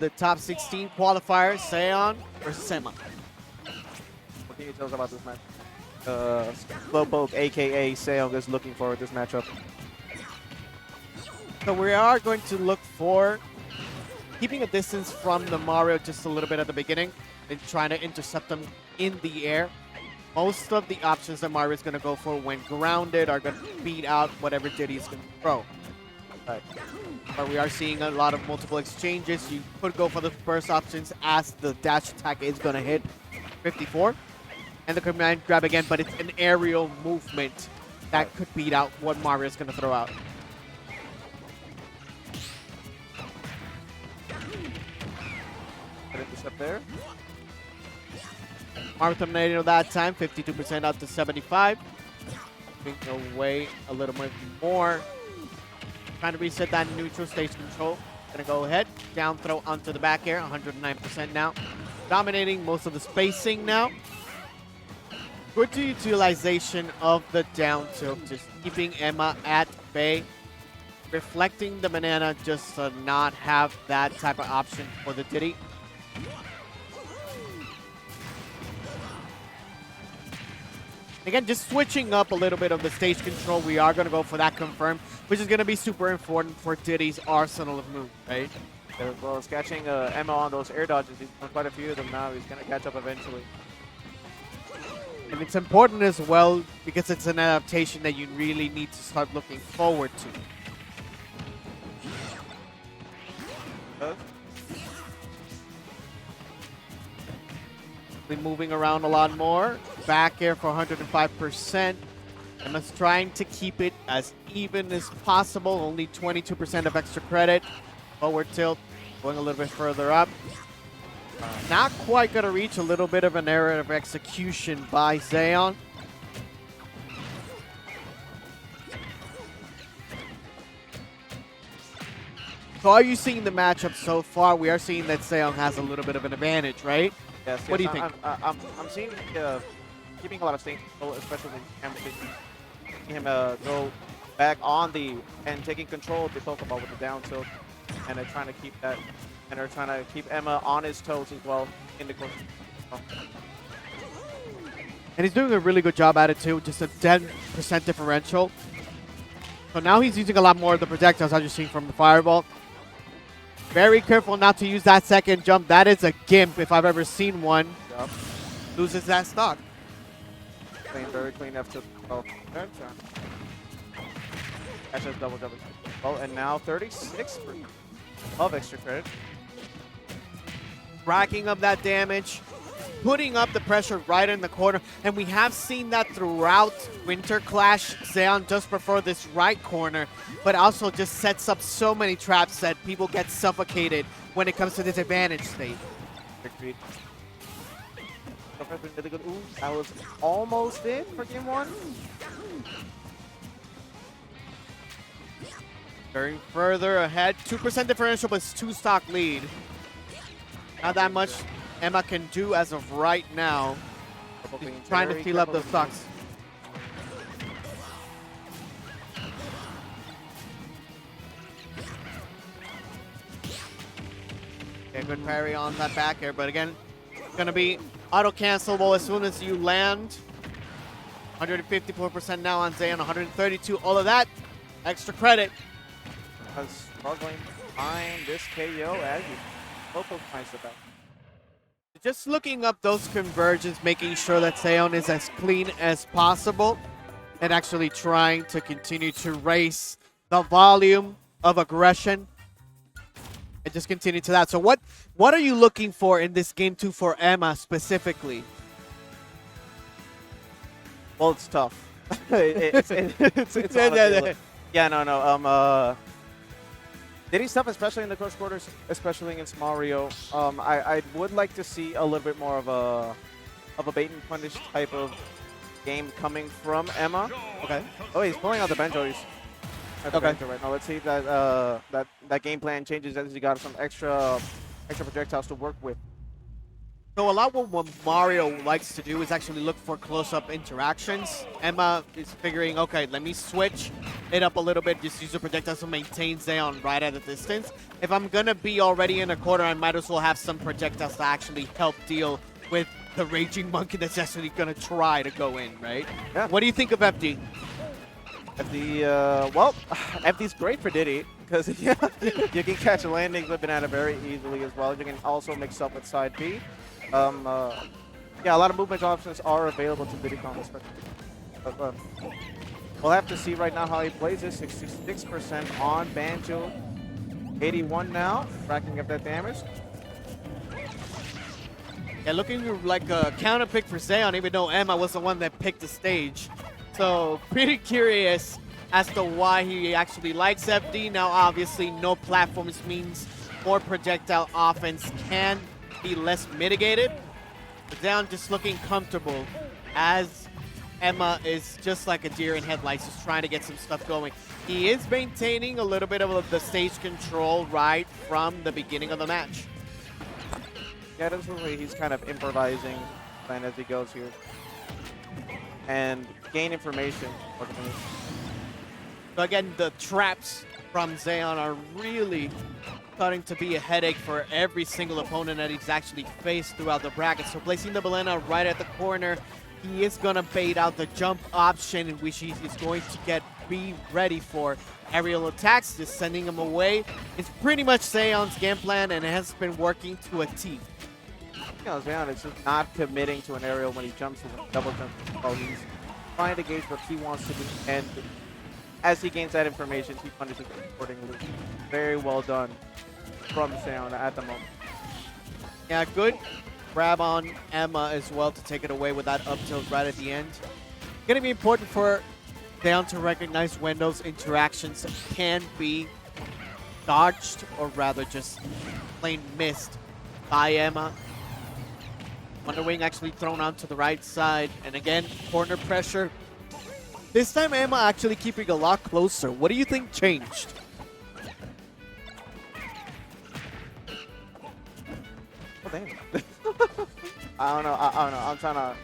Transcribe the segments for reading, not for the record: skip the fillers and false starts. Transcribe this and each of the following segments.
the top 16 qualifier, Seon versus Emma. What can you tell us about this match? Slowpoke, aka Seong, is looking for this matchup. So we are going to look for keeping a distance from the Mario just a little bit at the beginning and trying to intercept them in the air. Most of the options that Mario is going to go for when grounded are going to beat out whatever Diddy is going to throw. Right. But we are seeing a lot of multiple exchanges. You could go for the first options as the dash attack is going to hit 54. And the command grab again, but it's an aerial movement that could beat out what Mario is going to throw out. Good intercept there. Mario terminated that time, 52% out to 75. Moving away a little bit more. Trying to reset that neutral stage control. Gonna go ahead, down throw onto the back air, 109% now. Dominating most of the spacing now. Good utilization of the down tilt, just keeping Emma at bay. Reflecting the banana just to not have that type of option for the Diddy. Again, just switching up a little bit of the stage control. We are going to go for that confirm, which is going to be super important for Diddy's arsenal of moves, right? As well as catching Emma on those air dodges. He's done quite a few of them now. He's going to catch up eventually. And it's important as well because it's an adaptation that you really need to start looking forward to. Moving around a lot more. Back air for 105%. Emma's trying to keep it as even as possible. Only 22% of extra credit. Forward tilt going a little bit further up. Not quite going to reach. A little bit of an error of execution by Zeon. So are you seeing the matchup so far? We are seeing that Zeon has a little bit of an advantage, right? Yes, what do you think? I'm seeing keeping a lot of stage control, especially him go back on the and taking control of the Pokeball with the down tilt, and they're trying to keep that, and they're trying to keep Emma on his toes as well in the course. And he's doing a really good job at it too, just a 10% differential. So now he's using a lot more of the projectiles as you're seeing from the Fireball. Very careful not to use that second jump. That is a gimp if I've ever seen one. Yep. Loses that stock. Playing very clean F2. Oh, that's just double. Oh, and now 36 of extra credit. Racking up that damage. Putting up the pressure right in the corner. And we have seen that throughout Winter Clash. Zeon does prefer this right corner, but also just sets up so many traps that people get suffocated when it comes to this advantage state. Really good. Ooh, that was almost it for game one. Going further ahead. 2% differential, but it's 2-stock lead. Not that much Emma can do as of right now. He's trying to fill up the stocks. Okay, good parry on that back air, but again, it's going to be auto-cancelable as soon as you land. 154% now on Zeon, 132, all of that. Extra credit. Struggling to find this KO as you Slowpoke finds the back. Just looking up those conversions, making sure that Zeon is as clean as possible, and actually trying to continue to raise the volume of aggression, and just continue to that. So what are you looking for in this game 2 for Emma specifically? Well, it's tough. it's honestly, yeah, no. Diddy's tough, especially in the close quarters, especially against Mario. I would like to see a little bit more of a bait and punish type of game coming from Emma. Okay. Oh, he's pulling out the Banjo. He's at the Banjo right now. Let's see if that game plan changes as he got some extra projectiles to work with. So a lot what Mario likes to do is actually look for close-up interactions. Emma is figuring, okay, let me switch it up a little bit, just use the projectiles to maintain Zeon right at a distance. If I'm going to be already in a corner, I might as well have some projectiles to actually help deal with the Raging Monkey that's actually going to try to go in, right? Yeah. What do you think of FD? FD, well, FD's great for Diddy because you can catch landings with Banana very easily as well. You can also mix up with side B. Yeah, a lot of movement options are available to Diddy Kong, especially. But, we'll have to see right now how he plays this. 66% on Banjo. 81 now, racking up that damage. Yeah, looking like a counter pick for Zeon, even though Emma was the one that picked the stage. So, pretty curious as to why he actually likes FD. Now, obviously, no platforms means more projectile offense can be less mitigated. But Zeon just looking comfortable as Emma is just like a deer in headlights, just trying to get some stuff going. He is maintaining a little bit of the stage control right from the beginning of the match. Yeah, that's the way he's kind of improvising plan as he goes here. And gain information. So again, the traps from Zeon are really starting to be a headache for every single opponent that he's actually faced throughout the bracket. So placing the banana right at the corner, he is going to bait out the jump option, which he is going to be ready for aerial attacks, just sending him away. It's pretty much Zeon's game plan, and it has been working to a T. You know, Zeon is just not committing to an aerial when he jumps in double jump. Well, he's trying to gauge what he wants to do, and as he gains that information, he punishes it accordingly. Very well done from Zeon at the moment. Yeah, good grab on Emma as well to take it away with that up tilt right at the end. Going to be important for Zeon to recognize when those interactions can be dodged, or rather just plain missed by Emma. Wonder Wing actually thrown onto the right side, and again, corner pressure. This time Emma actually keeping a lot closer. What do you think changed? Oh, damn. I don't know. I'm trying to...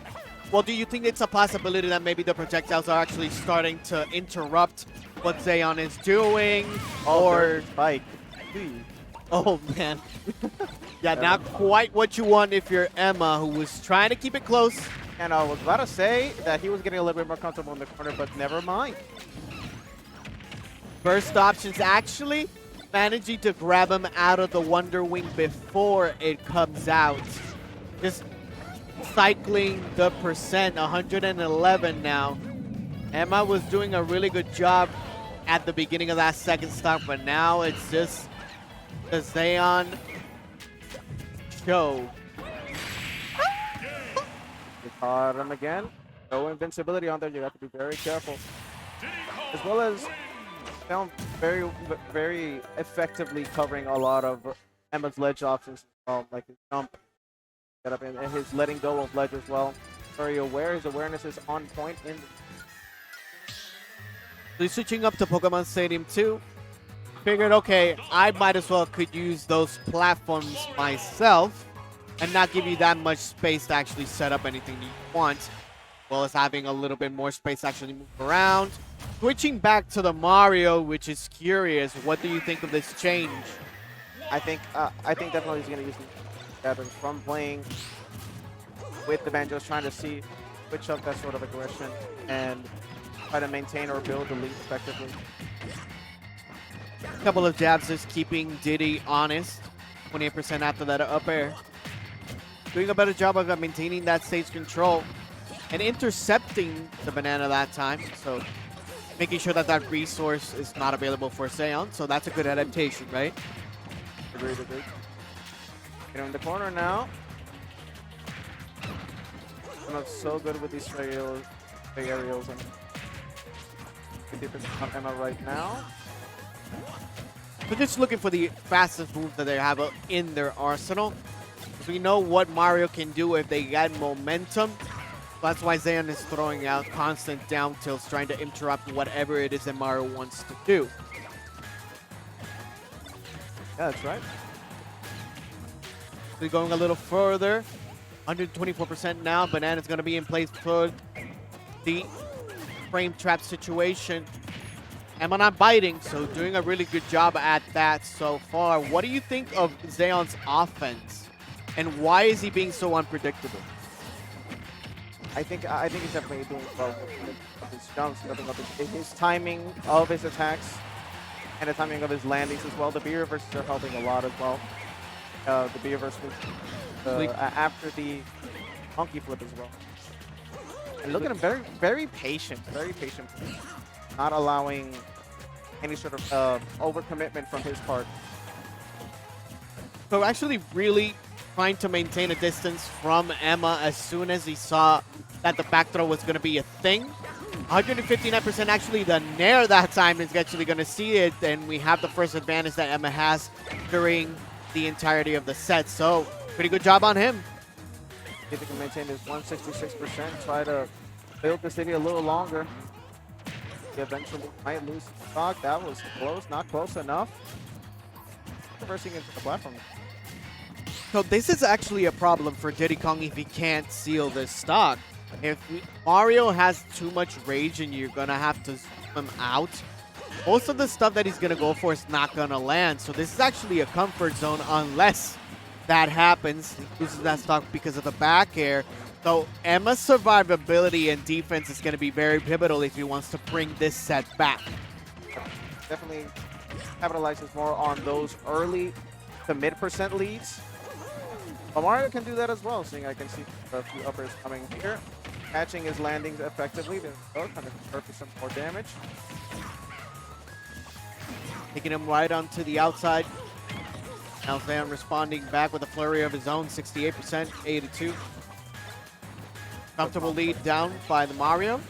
Well, do you think it's a possibility that maybe the projectiles are actually starting to interrupt what Zeon is doing? Or... Spike. Oh, man. Yeah, not quite what you want if you're Emma, who was trying to keep it close. And I was about to say that he was getting a little bit more comfortable in the corner, but never mind. First options actually managing to grab him out of the Wonder Wing before it comes out. Just cycling the percent, 111 now. Emma was doing a really good job at the beginning of that second stock, but now it's just the Zeon show. You caught him again. No invincibility on there. You have to be very careful. As well as found very effectively covering a lot of Emma's ledge options as well, like his jump, get up, and his letting go of ledge as well. Very aware. His awareness is on point. So he's switching up to Pokemon Stadium 2. Figured, okay, I might as well could use those platforms myself and not give you that much space to actually set up anything you want, as well as having a little bit more space to actually move around. Switching back to the Mario, which is curious. What do you think of this change? I think definitely he's going to use the from playing with the Banjos, trying to see switch up that sort of aggression and try to maintain or build the lead effectively. A couple of jabs just keeping Diddy honest. 28% after that up air. Doing a better job of maintaining that stage control and intercepting the banana that time. So making sure that that resource is not available for Zeon. So that's a good adaptation, right? Agreed. Get in the corner now. Not so good with these aerials and 50% on Emma right now. But just looking for the fastest moves that they have in their arsenal. We know what Mario can do if they get momentum. That's why Zeon is throwing out constant down tilts, trying to interrupt whatever it is that Mario wants to do. Yeah, that's right. We're going a little further. 124% now. Banana's going to be in place for the frame trap situation. Emma not biting, so doing a really good job at that so far. What do you think of Zeon's offense, and why is he being so unpredictable? I think he's definitely doing well with his jumps, his timing of his attacks, and the timing of his landings as well. The B reverses are helping a lot as well. The B reverse after the monkey flip as well. And look at him, very patient, not allowing any sort of overcommitment from his part. So actually really trying to maintain a distance from Emma as soon as he saw that the back throw was going to be a thing. 159% actually the Nair that time is actually going to see it, and we have the first advantage that Emma has during the entirety of the set. So pretty good job on him. If he can maintain his 166%, try to build the city a little longer. He eventually might lose stock. That was close, not close enough. Reversing into the platform. So this is actually a problem for Diddy Kong if he can't seal this stock. If Mario has too much rage and you're going to have to zoom him out, most of the stuff that he's going to go for is not going to land. So this is actually a comfort zone unless that happens. He loses that stock because of the back air. So Emma's survivability and defense is going to be very pivotal if he wants to bring this set back. Definitely capitalizes more on those early to mid% leads. But Mario can do that as well, seeing I can see a few uppers coming here. Catching his landings effectively. They're both trying to convert for some more damage. Taking him right onto the outside. Now Van responding back with a flurry of his own, 68%, 82. Comfortable lead down by the Mario.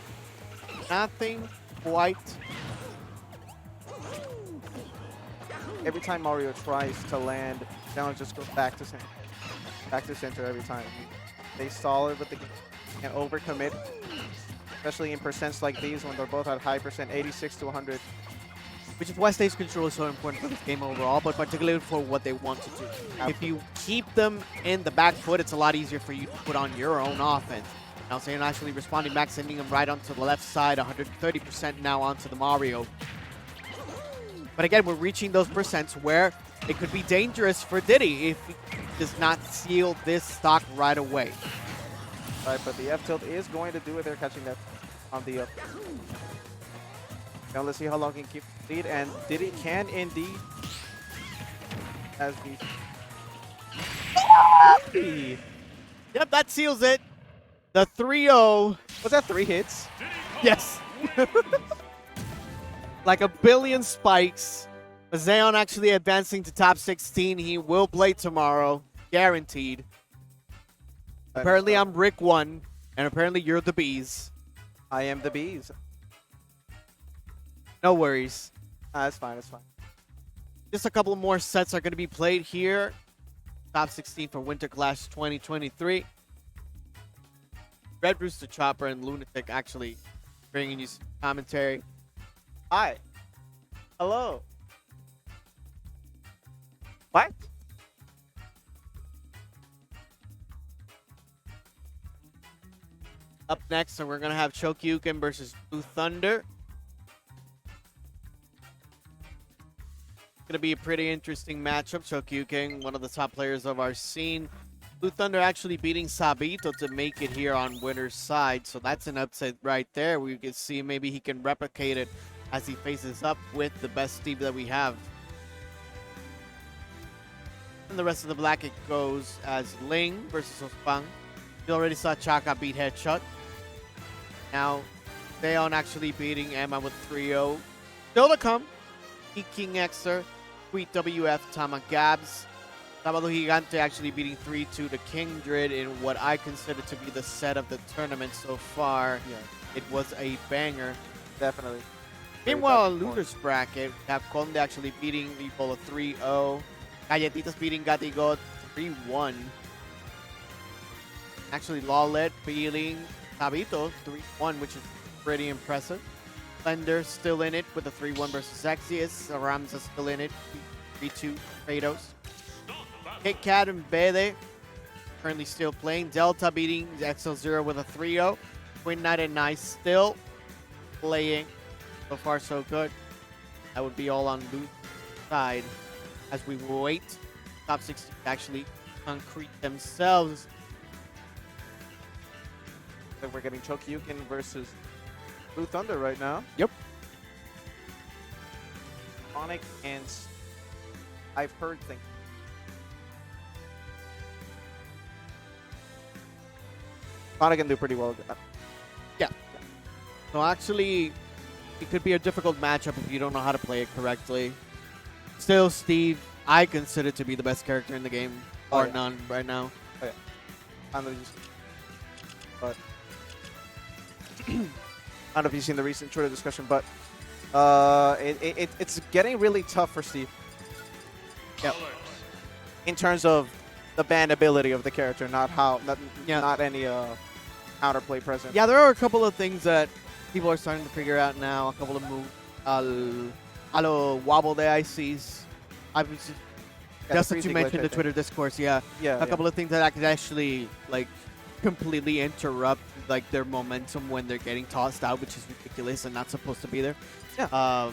Nothing quite. Every time Mario tries to land, Down just goes back to center. Back to center every time. They solid with the and overcommit, especially in percents like these when they're both at high percent, 86 to 100. Which is why stage control is so important for this game overall, but particularly for what they want to do. Absolutely. If you keep them in the back foot, it's a lot easier for you to put on your own offense. Now Zayn actually responding back, sending him right onto the left side, 130% now onto the Mario. But again, we're reaching those percents where it could be dangerous for Diddy if he does not seal this stock right away. Right, but the F tilt is going to do it. They're catching that on the up. Now let's see how long he can keep the lead, and Diddy can indeed. As the Yep, that seals it. The 3-0. was that 3 hits? Yes. Like a billion spikes. Zayon actually advancing to top 16. He will play tomorrow. Guaranteed. Apparently I'm Rick 1, and apparently you're the Bees. I am the Bees. No worries. That's fine, that's fine. Just a couple more sets are going to be played here. Top 16 for Winter Clash 2023. Red Rooster Chopper and Lunatic actually bringing you some commentary. Hi. Hello. What? Up next, so we're going to have Shokyuken versus Blue Thunder. Going to be a pretty interesting matchup. Shokyuken, one of the top players of our scene. Blue Thunder actually beating Sabito to make it here on winner's side. So that's an upset right there. We can see maybe he can replicate it as he faces up with the best Steve that we have. And the rest of the black, it goes as Ling versus Ospang. You already saw Chaka beat Headshot. Now, Theon actually beating Emma with 3-0. Still to come, King Xer, Sweet WF, Tama Gabs. Sábado Gigante actually beating 3-2 to Kindred in what I consider to be the set of the tournament so far. Yeah. It was a banger. Definitely. Meanwhile, in Losers bracket, we have Conde actually beating Ebola 3-0. Galletitas beating Gatigot 3-1. Actually, Lawlet beating Tabito 3-1, which is pretty impressive. Blender still in it with a 3-1 versus Axius. Ramza still in it, 3-2 Kratos. Kit Kat and Bede currently still playing. Delta beating XL0 with a 3-0. Twin Knight and Nice still playing. So far, so good. That would be all on Luke's side as we wait top 16 to actually concrete themselves. Like we're getting Chokyukin versus Blue Thunder right now. Yep. Sonic and I've heard things. Sonic can do pretty well. Yeah. So actually, it could be a difficult matchup if you don't know how to play it correctly. Still, Steve, I consider to be the best character in the game, or none right now. Oh, yeah. I'm gonna just, but I don't know if you've seen the recent Twitter discussion, but it's getting really tough for Steve. Yep. In terms of the bannability of the character, not any counterplay present. Yeah, there are a couple of things that people are starting to figure out now. A couple of moves, a lo wobble the ICs. Just that you mentioned the Twitter discourse, yeah. A couple of things that I could actually like completely interrupt like their momentum when they're getting tossed out, which is ridiculous and not supposed to be there. Yeah.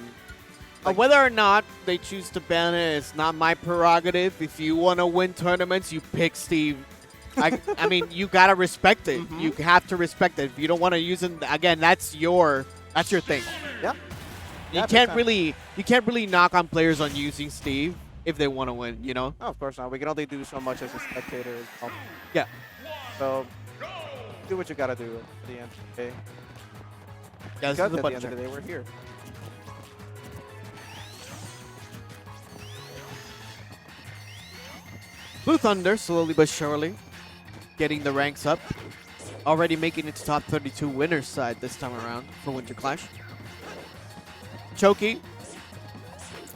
Whether or not they choose to ban it, it's not my prerogative. If you want to win tournaments, you pick Steve. I mean, you gotta respect it. You have to respect it. If you don't want to use it, again, that's your thing. Yeah. You can't really knock on players on using Steve if they want to win. You know. No, of course not. We can only do so much as a spectator. Yeah. So do what you gotta do at the end of the day. Yeah, Because at the end of the day, we're here. Blue Thunder, slowly but surely, getting the ranks up. Already making it to top 32 winners side this time around for Winter Clash. Choky,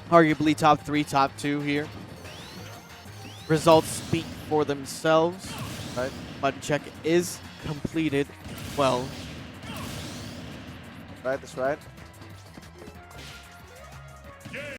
arguably top 3, top 2 here. Results speak for themselves. Right. Button check is completed well. Right, that's right.